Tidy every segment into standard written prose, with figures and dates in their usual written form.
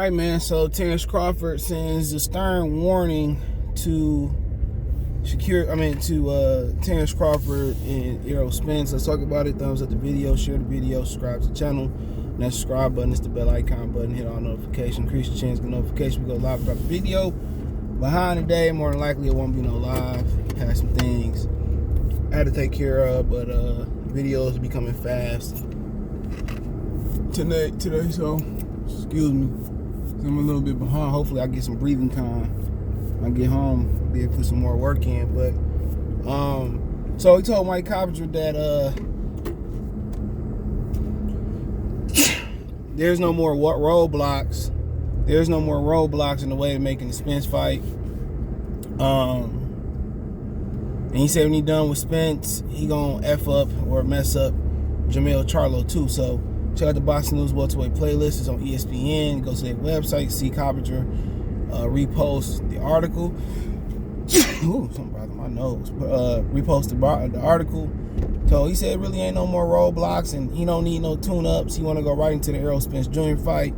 All right, man. So Terence Crawford sends a stern warning to Terence Crawford and Errol Spence. Let's talk about it. Thumbs up the video, share the video, subscribe to the channel. And that subscribe button is the bell icon button. Hit all notifications, increase your chance to get notification. We go live about the video. Behind the day, more than likely it won't be no live. Had some things I had to take care of, but videos be coming fast today. So excuse me. I'm a little bit behind. Hopefully I get some breathing time when I get home, be able to put some more work in. But so he told Mike Coppinger that there's no more roadblocks. There's no more roadblocks in the way of making the Spence fight. And he said when he done with Spence, he gonna F up or mess up Jermell Charlo too. So check out the Boxing News welterweight playlist. It's on ESPN. Go to their website. See Coppinger repost the article. Ooh, something bothering my nose. Repost the article. So he said really ain't no more roadblocks, and he don't need no tune-ups. He want to go right into the Errol Spence Jr. fight.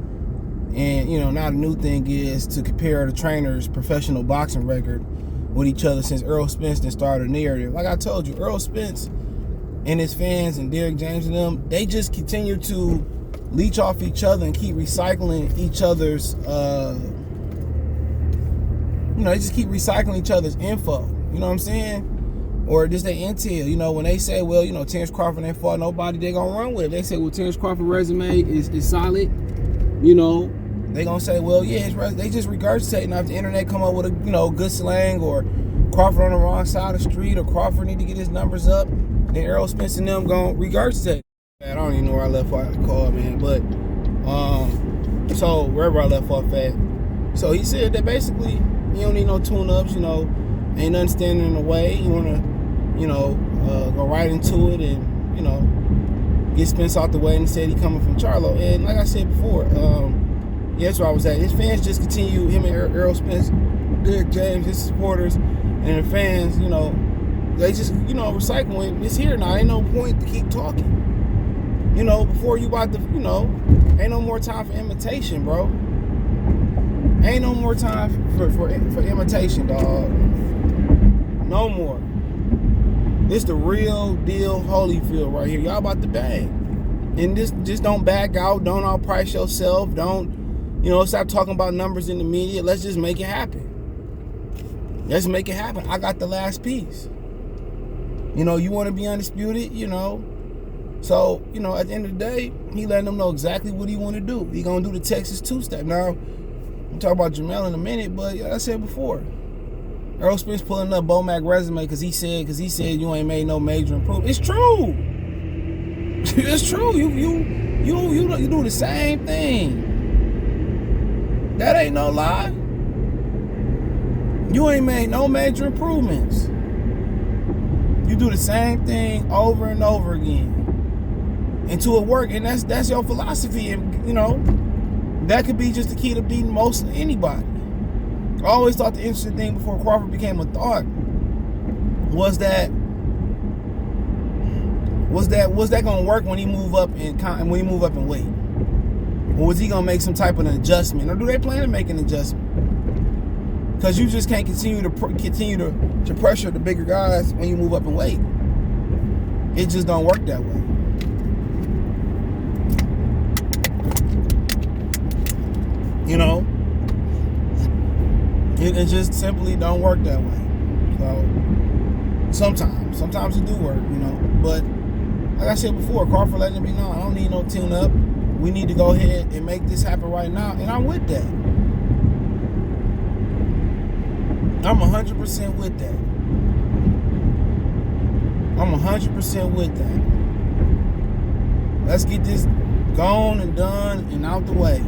And now the new thing is to compare the trainers' professional boxing record with each other since Errol Spence then started a narrative. Like I told you, Errol Spence and his fans and Derek James and them, they just continue to leech off each other and keep recycling each other's, they just keep recycling each other's info. You know what I'm saying? Or just their intel. When they say, well, Terence Crawford ain't fought nobody, they gonna run with it. They say, well, Terence Crawford's resume is solid. They gonna say, well, yeah, they just regurgitate. Now if the internet come up with a good slang, or Crawford on the wrong side of the street, or Crawford need to get his numbers up, then Errol Spence and them gonna regurgitate. I don't even know where I left off the call, man. But so wherever I left off at. So he said that basically you don't need no tune-ups, ain't nothing standing in the way. You wanna, go right into it and, get Spence out the way, and he said he coming from Charlo. And like I said before, yeah, that's where I was at. His fans just continue, him and Errol Spence, Derek James, his supporters, and the fans, they just, recycling. It's here now. Ain't no point to keep talking. Before you about to, ain't no more time for imitation, bro. Ain't no more time for imitation, dog. No more. This the real deal Holyfield right here. Y'all about to bang. And just don't back out. Don't outprice yourself. Don't, stop talking about numbers in the media. Let's just make it happen. Let's make it happen. I got the last piece. You want to be undisputed, So, at the end of the day, he letting them know exactly what he want to do. He going to do the Texas two-step. Now, we'll talk about Jermell in a minute, but like I said before, Errol Spence pulling up Bomac resume because he said you ain't made no major improvement. It's true. It's true. You do the same thing. That ain't no lie. You ain't made no major improvements. You do the same thing over and over again until it work, and that's your philosophy. And that could be just the key to beating most anybody. I always thought the interesting thing before Crawford became a thought was that gonna work when he move up in weight, or was he gonna make some type of an adjustment, or do they plan to make an adjustment? Because you just can't continue to pressure the bigger guys when you move up in weight. It just don't work that way. It just simply don't work that way. So sometimes it do work, But like I said before, Crawford letting me know I don't need no tune-up. We need to go ahead and make this happen right now, and I'm with that. I'm 100% with that. I'm 100% with that. Let's get this gone and done and out the way.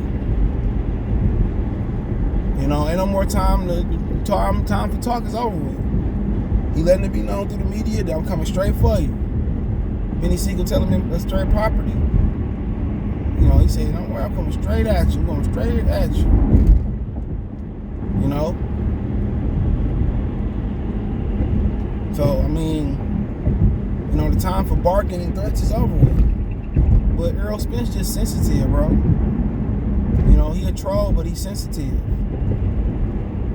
Ain't no more time time for talk is over with. He letting it be known through the media that I'm coming straight for you. Benny Siegel telling him that's straight property. He said, don't worry, I'm coming straight at you. I'm going straight at you. So, the time for barking and threats is over with. But Errol Spence just sensitive, bro. know, he a troll, but he's sensitive.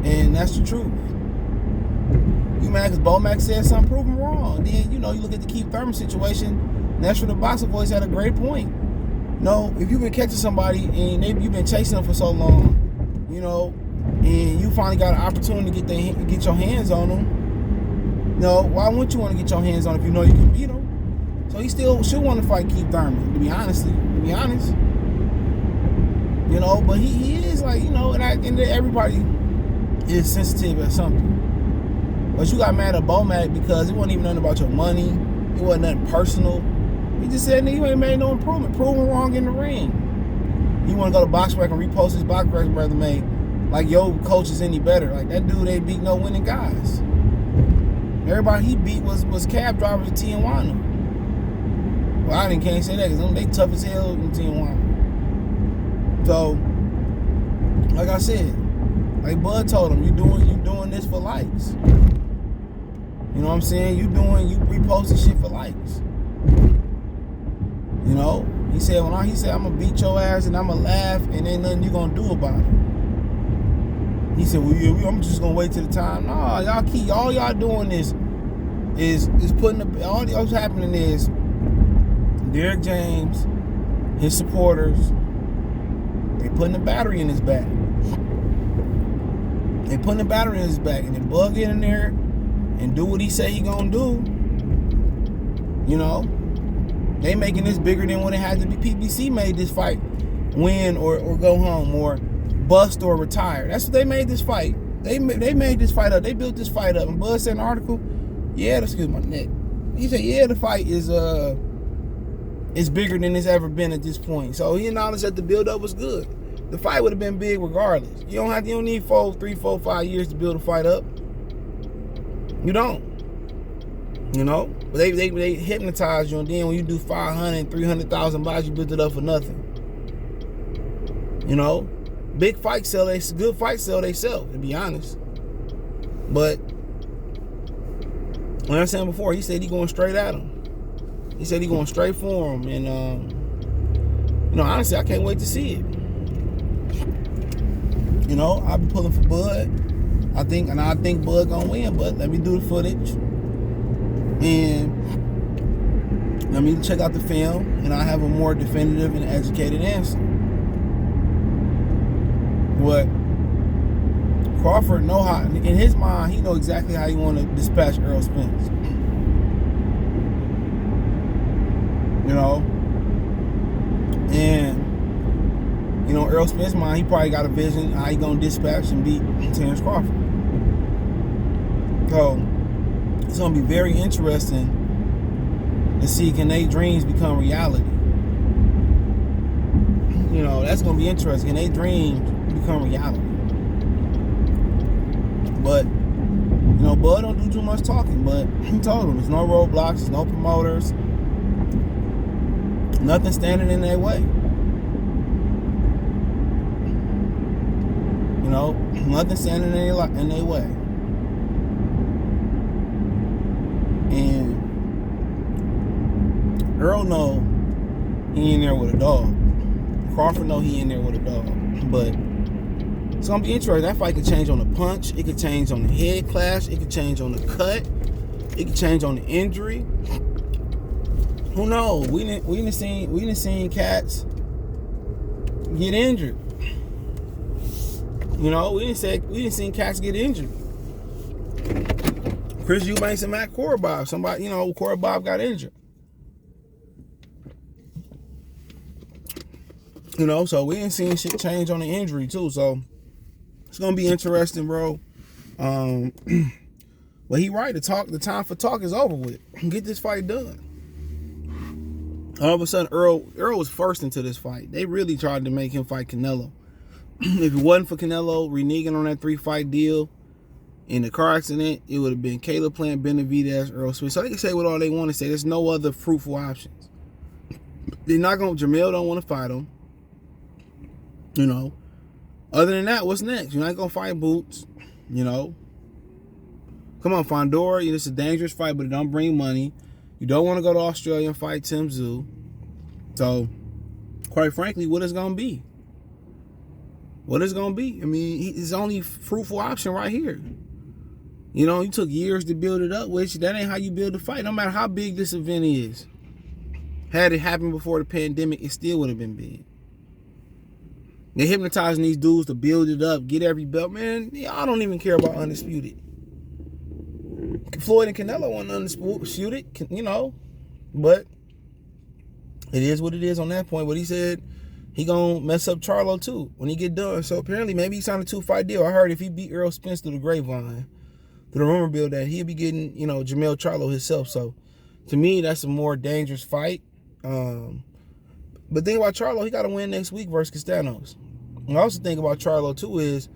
And that's the truth. You mad because Bomac said something, prove him wrong. Then, you know, you look at the Keith Thurman situation. National the Boxer Voice had a great point. No, if you've been catching somebody and you've been chasing them for so long, you know, and you finally got an opportunity to get your hands on them, you know, why wouldn't you want to get your hands on them if you know you can beat them? So he still should want to fight Keith Thurman, to be honest. You know, but he is like, you know, and everybody is sensitive at something. But you got mad at Bomac because it wasn't even nothing about your money. It wasn't nothing personal. He just said, nigga, you ain't made no improvement. Prove him wrong in the ring. You want to go to BoxRec and repost his BoxRec resume like your coach is any better. Like that dude ain't beat no winning guys. Everybody he beat was cab drivers at Tijuana. Well, I can't say that because they tough as hell in Tijuana. So, like I said, like Bud told him, you doing this for likes. You know what I'm saying? You reposting shit for likes. You know? He said, I'm gonna beat your ass and I'm gonna laugh and ain't nothing you gonna do about it. He said, well, yeah, I'm just gonna wait till the time. No, all y'all doing is putting all that's happening is Derrick James, his supporters, they putting the battery in his back. And then Bug get in there and do what he say he gonna do. You know? They making this bigger than what it had to be. PBC made this fight win or go home or bust or retire. That's what they made this fight. They made this fight up. They built this fight up. And Bud said in an article, excuse my neck. He said, the fight is bigger than it's ever been at this point. So he acknowledged that the build-up was good. The fight would have been big regardless. You don't need 3, 4, 5 years to build a fight up. You don't. You know? But they hypnotize you, and then when you do 500, 300,000 buys, you build it up for nothing. You know? Big fights sell, good fights sell themselves, to be honest. But like I said before, he said he going straight at him. He said he going straight for him, and you know, honestly, I can't wait to see it. You know, I'll be pulling for Bud. I think Bud gonna win, but let me do the footage and let me check out the film, and I have a more definitive and educated answer. But Crawford know how, in his mind, he know exactly how he want to dispatch Errol Spence. You know, and you know, Errol Spence's mind, he probably got a vision how he gonna dispatch and beat Terence Crawford. So it's gonna be very interesting to see, can they dreams become reality. You know, that's gonna be interesting. Can they dreams become reality? But you know, Bud don't do too much talking. But he told him there's no roadblocks, there's no promoters, nothing standing in their way. You know, nothing standing in their way. And Earl know he in there with a dog. Crawford know he in there with a dog. But it's gonna be interesting. That fight could change on the punch. It could change on the head clash. It could change on the cut. It could change on the injury. Who knows? We didn't seen cats get injured. You know, we didn't see cats get injured. Chris Eubanks and Matt Korobov. Somebody, you know, Korobov got injured. You know, so we ain't seen shit change on the injury too. So it's gonna be interesting, bro. But he right. The time for talk is over with. Get this fight done. All of a sudden, Earl was first into this fight. They really tried to make him fight Canelo. If it wasn't for Canelo reneging on that 3-fight deal in the car accident, it would have been Caleb Plant, Benavidez, Errol Spence. So they can say what all they want to say. There's no other fruitful options. They're not going to, Jermell don't want to fight him. You know. Other than that, what's next? You're not going to fight Boots. You know. Come on, Fondora. It's a dangerous fight, but it don't bring money. You don't want to go to Australia and fight Tim Tszyu. So, quite frankly, what is going to be? what it's gonna be. I mean, his only fruitful option right here. You know, you took years to build it up, which that ain't how you build a fight. No matter how big this event is. Had it happened before the pandemic, it still would have been big. They're hypnotizing these dudes to build it up, get every belt. Man, I don't even care about undisputed. Floyd and Canelo want undisputed, you know. But it is what it is on that point. But he said he gonna mess up Charlo too when he get done. So apparently maybe he signed a 2-fight deal. I heard if he beat Errol Spence through the grapevine, through the rumor mill, that he'll be getting, you know, Jermell Charlo himself. So to me, that's a more dangerous fight. But think about Charlo, he got to win next week versus Castanos. And I also think about Charlo too is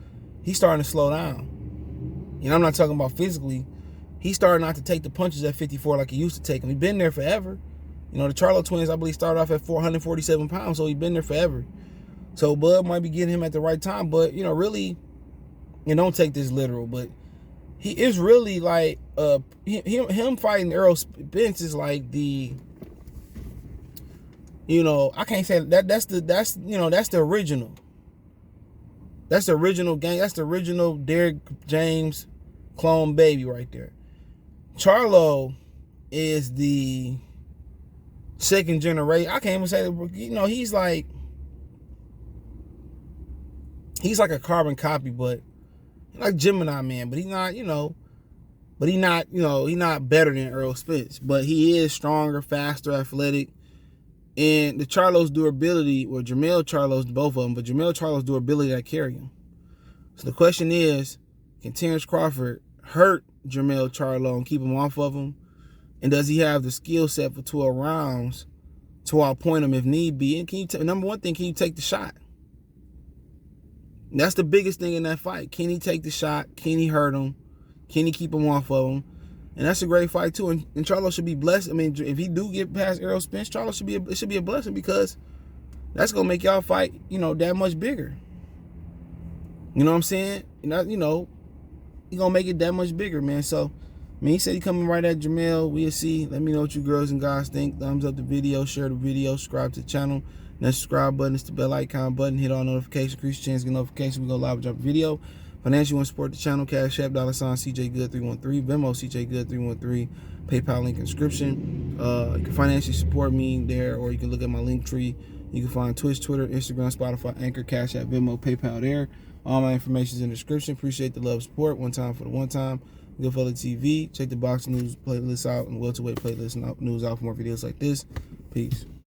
he's starting to slow down. You know, I'm not talking about physically. He's starting not to take the punches at 54 like he used to take them. He's been there forever. You know, the Charlo twins, I believe, started off at 447 pounds, so he's been there forever. So Bud might be getting him at the right time, but, you know, really, and don't take this literal, but he is really like, him fighting Errol Spence is like the, you know, I can't say that's the original. That's the original gang. That's the original Derrick James clone baby right there. Charlo is the second generation. I can't even say that, you know, he's like a carbon copy, but like Gemini Man, but he's not, you know, he's not better than Errol Spence, but he is stronger, faster, athletic. And the Charlo's durability, or Jermell Charlo's, both of them, but Jermell Charlo's durability that carry him. So the question is, can Terence Crawford hurt Jermell Charlo and keep him off of him? And does he have the skill set for 12 rounds to outpoint him if need be? And can you number one thing, can you take the shot? And that's the biggest thing in that fight. Can he take the shot? Can he hurt him? Can he keep him off of him? And that's a great fight too. And Charlo should be blessed. I mean, if he do get past Errol Spence, Charlo should be a blessing, because that's gonna make y'all fight, you know, that much bigger. You know what I'm saying? You know, he gonna make it that much bigger, man. So, I mean, he said he coming right at Jermell. We'll see. Let me know what you girls and guys think. Thumbs up the video, share the video, subscribe to the channel. And that subscribe button is the bell icon button. Hit all notifications, increase your chance to get notifications. We go live and drop a video. Financially, you want to support the channel, Cash App, $CJ Good 313, Venmo, CJ Good 313, PayPal link in description. You can financially support me there, or you can look at my link tree. You can find Twitch, Twitter, Instagram, Spotify, Anchor, Cash App, Venmo, PayPal there. All my information is in the description. Appreciate the love, support. One time for the one time. Goodfella TV. Check the boxing news playlist out and welterweight playlist news out for more videos like this. Peace.